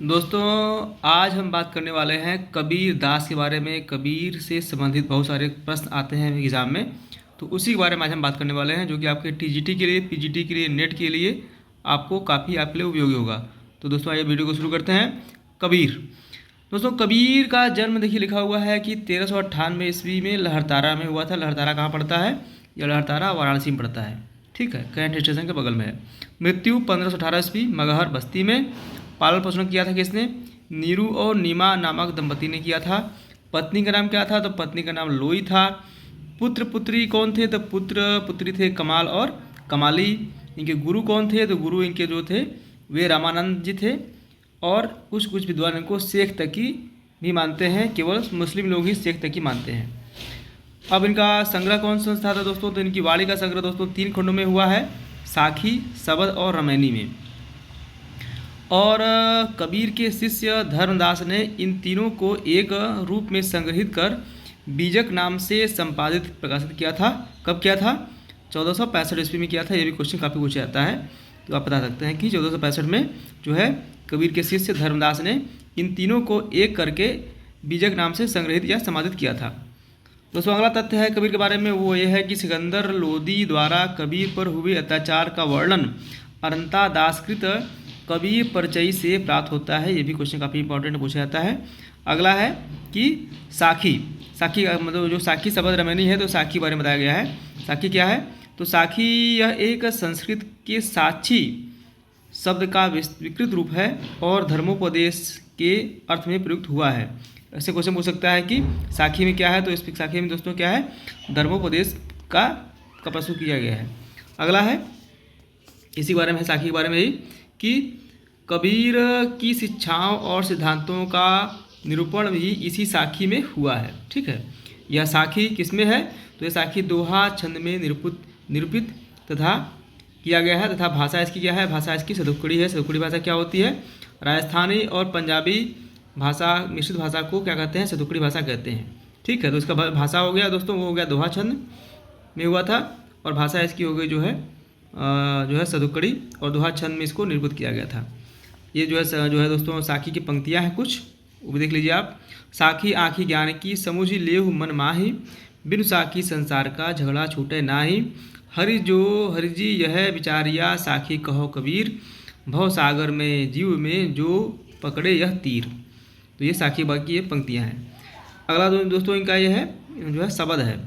दोस्तों, आज हम बात करने वाले हैं कबीर दास के बारे में। कबीर से संबंधित बहुत सारे प्रश्न आते हैं एग्ज़ाम में, तो उसी के बारे में आज हम बात करने वाले हैं, जो कि आपके टीजीटी के लिए, पीजीटी के लिए, नेट के लिए आपको काफ़ी आपके लिए उपयोगी होगा। तो दोस्तों, आइए वीडियो को शुरू करते हैं। कबीर। दोस्तों, कबीर का जन्म देखिए लिखा हुआ है कि 1398 ईस्वी में लहरतारा में हुआ था। लहरतारा कहाँ पड़ता है? यह लहरतारा वाराणसी में पड़ता है। ठीक है, कैंट स्टेशन के बगल में है। मृत्यु 1518 ईस्वी मगहर बस्ती में। पालन पोषण किया था किसने? नीरू और नीमा नामक दंपति ने किया था। पत्नी का नाम क्या था? तो पत्नी का नाम लोई था। पुत्र पुत्री कौन थे? तो पुत्र पुत्री थे कमाल और कमाली। इनके गुरु कौन थे? तो गुरु इनके जो थे वे रामानंद जी थे। और कुछ कुछ विद्वान इनको शेख तकी भी मानते हैं, केवल मुस्लिम लोग ही शेख तकी मानते हैं। अब इनका संग्रह कौन सा था दोस्तों? तो इनकी वाणी का संग्रह दोस्तों 3 खंडों में हुआ है, साखी, शबद और रामायणी में। और कबीर के शिष्य धर्मदास ने इन तीनों को एक रूप में संग्रहित कर बीजक नाम से संपादित प्रकाशित किया था। कब किया था? 1465 ईस्वी में किया था। ये भी क्वेश्चन काफ़ी पूछा जाता है, तो आप बता सकते हैं कि 1465 में जो है कबीर के शिष्य धर्मदास ने इन तीनों को एक करके बीजक नाम से संग्रहित या संपादित किया था। दोस्तों, अगला तथ्य है कबीर के बारे में, वो ये है कि सिकंदर लोदी द्वारा कबीर पर हुए अत्याचार का वर्णन अरंता दासकृत कबीर परिचय से प्राप्त होता है। ये भी क्वेश्चन काफ़ी इंपॉर्टेंट पूछा जाता है। अगला है कि साखी। साखी मतलब जो साखी शब्द रामायणी है, तो साखी बारे में बताया गया है। साखी क्या है? तो साखी यह एक संस्कृत के साक्षी शब्द का विकृत रूप है और धर्मोपदेश के अर्थ में प्रयुक्त हुआ है। ऐसे क्वेश्चन पूछ सकता है कि साखी में क्या है? तो इस साखी में दोस्तों क्या है? धर्मोपदेश का प्रस्तुत किया गया है। अगला है इसी बारे में, साखी के बारे में ही, कि कबीर की शिक्षाओं और सिद्धांतों का निरूपण भी इसी साखी में हुआ है। ठीक है, यह साखी किस में है? तो यह साखी दोहा छंद में निरूपित तथा किया गया है। तथा भाषा इसकी क्या है? भाषा इसकी सदुक्कड़ी है। सदुक्कड़ी भाषा क्या होती है? राजस्थानी और पंजाबी भाषा मिश्रित भाषा को क्या कहते हैं? सदुक्कड़ी भाषा कहते हैं। ठीक है, तो इसका भाषा हो गया दोस्तों, वो हो गया दोहा छंद में हुआ था, और भाषा इसकी हो गई जो है सदुक्कड़ी, और दोहा छंद में इसको निरूपित किया गया था। ये जो है दोस्तों साखी की पंक्तियां हैं कुछ, वो भी देख लीजिए आप। साखी आँखी ज्ञान की समुझी लेहु मन माही, बिनु साखी संसार का झगड़ा छूटे नाही। हरि जी यह विचारिया साखी कहो कबीर, भव सागर में जीव में जो पकड़े यह तीर। तो ये साखी बाकी ये पंक्तियाँ हैं। अगला दोस्तों इनका ये है जो है शबद है।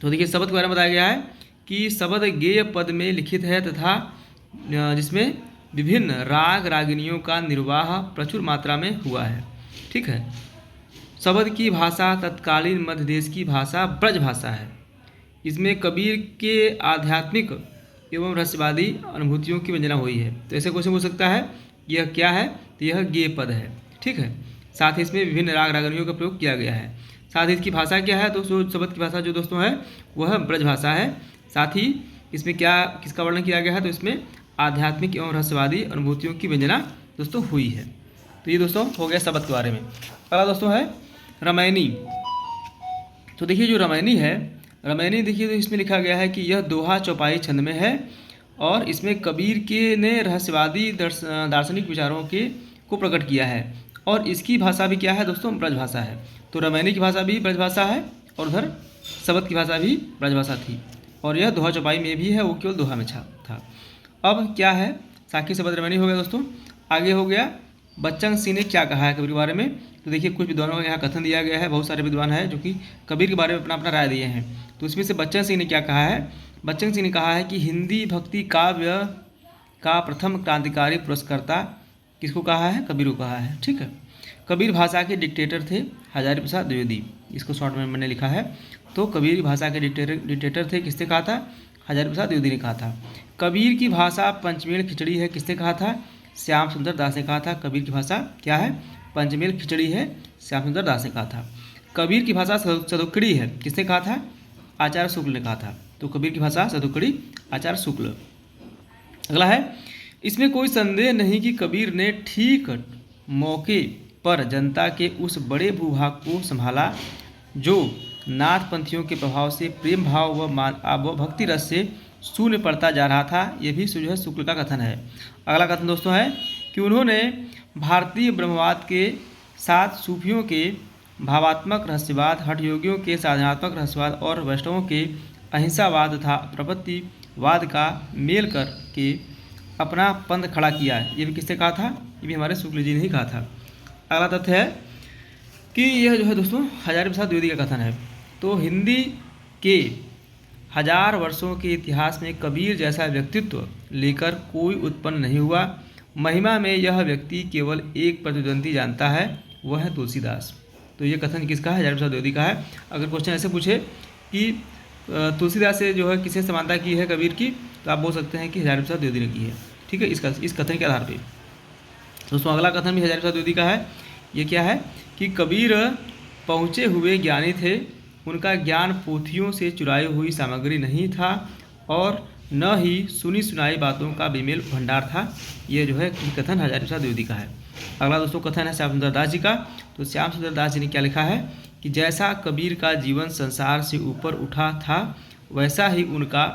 तो देखिए शबद के बारे में बताया गया है कि शबद गेय पद में लिखित है तथा जिसमें विभिन्न राग रागिनियों का निर्वाह प्रचुर मात्रा में हुआ है। ठीक है, शबद की भाषा तत्कालीन मध्य देश की भाषा ब्रज भाषा है। इसमें कबीर के आध्यात्मिक एवं रहस्यवादी अनुभूतियों की वंदना हुई है। तो ऐसे क्वेश्चन हो सकता है, यह क्या है? तो यह गेय पद है। ठीक है, साथ ही इसमें विभिन्न राग रागिनियों का प्रयोग किया गया है। साथ ही इसकी भाषा क्या है? तो जो शबद की भाषा जो दोस्तों है वह ब्रज भाषा है। साथ ही इसमें क्या किसका वर्णन किया गया है? तो इसमें आध्यात्मिक एवं रहस्यवादी अनुभूतियों की वंदना दोस्तों हुई है। तो ये दोस्तों हो गया शबद के बारे में। अगला दोस्तों है रामायणी। तो देखिए जो रामायणी है, रामायणी देखिए तो इसमें लिखा गया है कि यह दोहा चौपाई छंद में है, और इसमें कबीर के ने रहस्यवादी दार्शनिक विचारों को प्रकट किया है। और इसकी भाषा भी क्या है दोस्तों? ब्रज भाषा है। तो रामायणी की भाषा भी ब्रज भाषा है, और उधर शबद की भाषा भी ब्रज भाषा थी, और यह दोहा चौपाई में भी है, वो केवल दोहा में था। अब क्या है? साखी शबद रामायणी हो गया दोस्तों। आगे हो गया बच्चन सिंह ने क्या कहा है कबीर के बारे में। तो देखिए कुछ विद्वानों का यहाँ कथन दिया गया है। बहुत सारे विद्वान हैं जो कि कबीर के बारे में अपना अपना राय दिए हैं। तो इसमें से बच्चन सिंह ने क्या कहा है? बच्चन सिंह ने कहा है कि हिंदी भक्ति काव्य का प्रथम क्रांतिकारी पुरस्कर्ता किसको कहा है? कबीर को कहा है। ठीक है, कबीर भाषा के डिक्टेटर थे हजारी प्रसाद द्विवेदी। इसको शॉर्ट में मैंने लिखा है। तो कबीर भाषा के डिक्टेटर थे, किसने कहा था? हजारी प्रसाद द्विवेदी ने कहा था। कबीर की भाषा पंचमेल खिचड़ी है, किसने कहा था? श्याम सुंदर दास ने कहा था। कबीर की भाषा क्या है? पंचमेल खिचड़ी है, श्याम सुंदर दास ने कहा था। कबीर की भाषा सदुक्कड़ी है, किसने कहा था? आचार्य शुक्ल ने कहा था। तो कबीर की भाषा सदुक्कड़ी, आचार्य शुक्ल। अगला है, इसमें कोई संदेह नहीं कि कबीर ने ठीक मौके पर जनता के उस बड़े भूभाग को संभाला जो नाथपंथियों के प्रभाव से प्रेम भाव व भक्ति रस से शून्य पड़ता जा रहा था। यह भी जो है शुक्ल का कथन है। अगला कथन दोस्तों है कि उन्होंने भारतीय ब्रह्मवाद के साथ सूफियों के भावात्मक रहस्यवाद, हठ योगियों के साधनात्मक रहस्यवाद और वैष्णवों के अहिंसावाद तथा प्रपत्तिवाद का मेल कर के अपना पंथ खड़ा किया है। ये भी किसने कहा था? ये भी हमारे शुक्ल जी ने ही कहा था। अगला तथ्य है कि यह जो है दोस्तों हजारी प्रसाद द्विवेदी का कथन है। तो हिंदी के 1000 वर्षों के इतिहास में कबीर जैसा व्यक्तित्व लेकर कोई उत्पन्न नहीं हुआ। महिमा में यह व्यक्ति केवल एक प्रतिद्वंदी जानता है, वह है तुलसीदास। तो ये कथन किसका है? हजारी प्रसाद द्विवेदी का है। अगर क्वेश्चन ऐसे पूछे कि तुलसीदास से जो है किसने समानता की है कबीर की, तो आप बोल सकते हैं कि हजारी प्रसाद द्विवेदी ने की है। ठीक है, इस कथन के आधार पर दोस्तों अगला कथन भी हजारी प्रसाद द्विवेदी का है। ये क्या है कि कबीर पहुँचे हुए ज्ञानी थे, उनका ज्ञान पोथियों से चुराई हुई सामग्री नहीं था और न ही सुनी सुनाई बातों का बेमेल भंडार था। ये जो है कथन हजारी प्रसाद द्विवेदी का है। अगला दोस्तों कथन है श्याम सुंदर दास जी का। तो श्याम सुंदर दास जी ने क्या लिखा है कि जैसा कबीर का जीवन संसार से ऊपर उठा था, वैसा ही उनका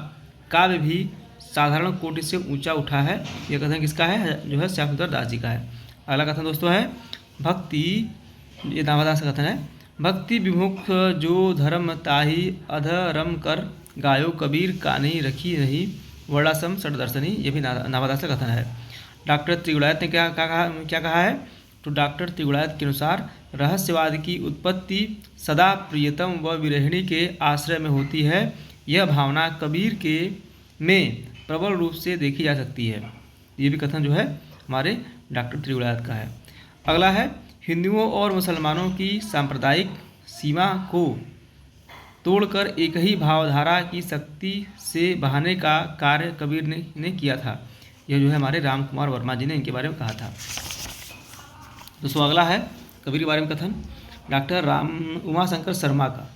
काव्य भी साधारण कोटि से ऊंचा उठा है। यह कथन किसका है? जो है श्याम सुंदर दास जी का है। अगला कथन दोस्तों है भक्ति, ये नामदास का कथन है। भक्ति विमुख जो धर्म ताही अधर्म कर, गायो कबीर कानी रखी नहीं वर्णाश्रम षडदर्शनी। ये भी नामदास का कथन है। डॉक्टर त्रिगुणायत ने क्या कहा है? तो डॉक्टर त्रिगुणायत के अनुसार रहस्यवाद की उत्पत्ति सदा प्रियतम व विरहिणी के आश्रय में होती है। यह भावना कबीर के में प्रबल रूप से देखी जा सकती है। ये भी कथन जो है हमारे डॉक्टर त्रिगुणायत का है। अगला है हिंदुओं और मुसलमानों की सांप्रदायिक सीमा को तोड़कर एक ही भावधारा की शक्ति से बहाने का कार्य कबीर ने किया था। यह जो है हमारे राम कुमार वर्मा जी ने इनके बारे में कहा था। दोस्तों अगला है कबीर के बारे में कथन डॉक्टर उमाशंकर शर्मा का।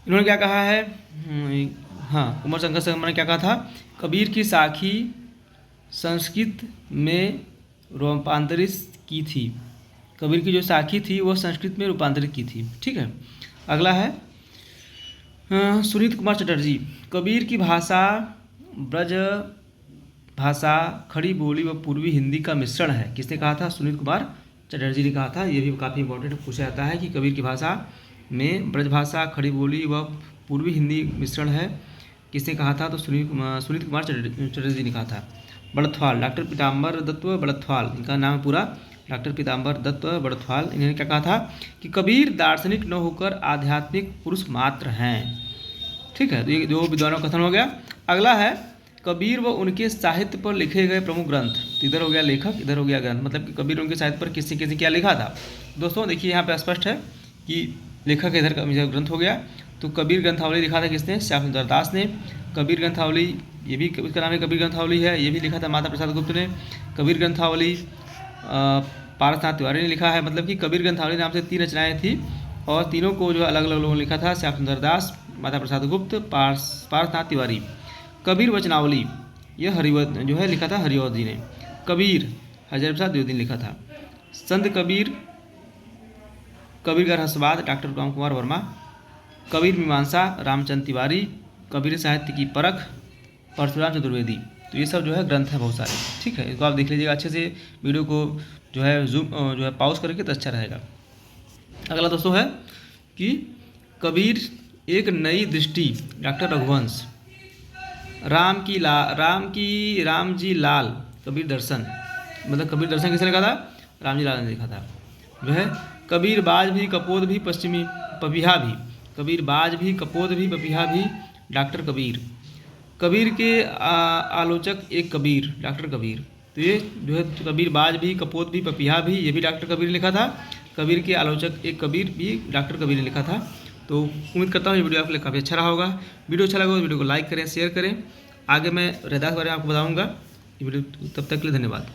इन्होंने क्या कहा है? उमाशंकर शर्मा ने क्या कहा था? कबीर की साखी संस्कृत में रूपांतरित की थी। कबीर की जो साखी थी वह संस्कृत में रूपांतरित की थी। ठीक है। अगला है सुनीत कुमार चटर्जी। कबीर की भाषा ब्रज भाषा, खड़ी बोली व पूर्वी हिंदी का मिश्रण है। किसने कहा था? सुनीत कुमार चटर्जी ने कहा था। ये भी काफ़ी इंपॉर्टेंट पूछा जाता है कि कबीर की भाषा में ब्रज भाषा, खड़ी बोली व पूर्वी हिंदी मिश्रण है। किसने कहा था? तो सुनीत कुमार चटर्जी ने कहा था। बड़थवाल, डॉक्टर पीताम्बर दत्त बड़थवाल, इनका नाम पूरा डॉक्टर पीताम्बर दत्त बड़थवाल। इन्होंने क्या कहा था कि कबीर दार्शनिक न होकर आध्यात्मिक पुरुष मात्र हैं। ठीक है, तो ये दो विद्वानों का कथन हो गया। अगला है कबीर व उनके साहित्य पर लिखे गए प्रमुख ग्रंथ। इधर हो गया लेखक, इधर हो गया ग्रंथ, मतलब कि कबीर उनके साहित्य पर किसी क्या लिखा था। दोस्तों देखिए यहाँ पे स्पष्ट है कि लेखक इधर का ग्रंथ हो गया। तो कबीर ग्रंथावली लिखा था किसने? श्याम सुंदर दास ने। कबीर ग्रंथावली, ये भी उसका नाम है कबीर ग्रंथावली है, ये भी लिखा था माता प्रसाद गुप्त ने। कबीर ग्रंथावली पारसनाथ तिवारी ने लिखा है। मतलब कि कबीर ग्रंथावली नाम से 3 रचनाएँ थी और तीनों को जो अलग अलग लोगों ने लिखा था। श्याम सुंदर दास, माता प्रसाद गुप्त, पारसनाथ तिवारी। कबीर वचनावली, यह हरिवंश जो है लिखा था हरिवंश जी ने। कबीर हजारी प्रसाद द्विवेदी ने लिखा था। संत कबीर, कबीर का रहस्यवाद डॉक्टर राम कुमार वर्मा। कबीर मीमांसा रामचंद्र तिवारी। कबीर साहित्य की परख परशुराम चतुर्वेदी। तो ये सब जो है ग्रंथ है बहुत सारे। ठीक है, इसको आप देख लीजिएगा अच्छे से, वीडियो को जो है पॉज करके तो अच्छा रहेगा। अगला दोस्तों है कि कबीर एक नई दृष्टि डॉक्टर रघुवंश। राम जी लाल कबीर दर्शन, मतलब कबीर दर्शन किसने लिखा था? राम जी लाल ने लिखा था। जो है कबीर बाज भी कपोद भी पश्चिमी पपिहा भी। कबीर बाज भी कपोद भी पपिहा भी डॉक्टर कबीर। कबीर के आलोचक एक कबीर डॉक्टर कबीर। तो ये जो है कबीर बाज भी कपोद भी पपिहा भी, ये भी डॉक्टर कबीर ने लिखा था। कबीर के आलोचक एक कबीर भी डॉक्टर कबीर ने लिखा था। तो उम्मीद करता हूँ ये वीडियो आपके लिए काफ़ी अच्छा रहा होगा। वीडियो अच्छा लगा तो वीडियो को लाइक करें, शेयर करें। आगे मैं रैदास के बारे में आपको बताऊँगा। वीडियो तब तक के लिए धन्यवाद।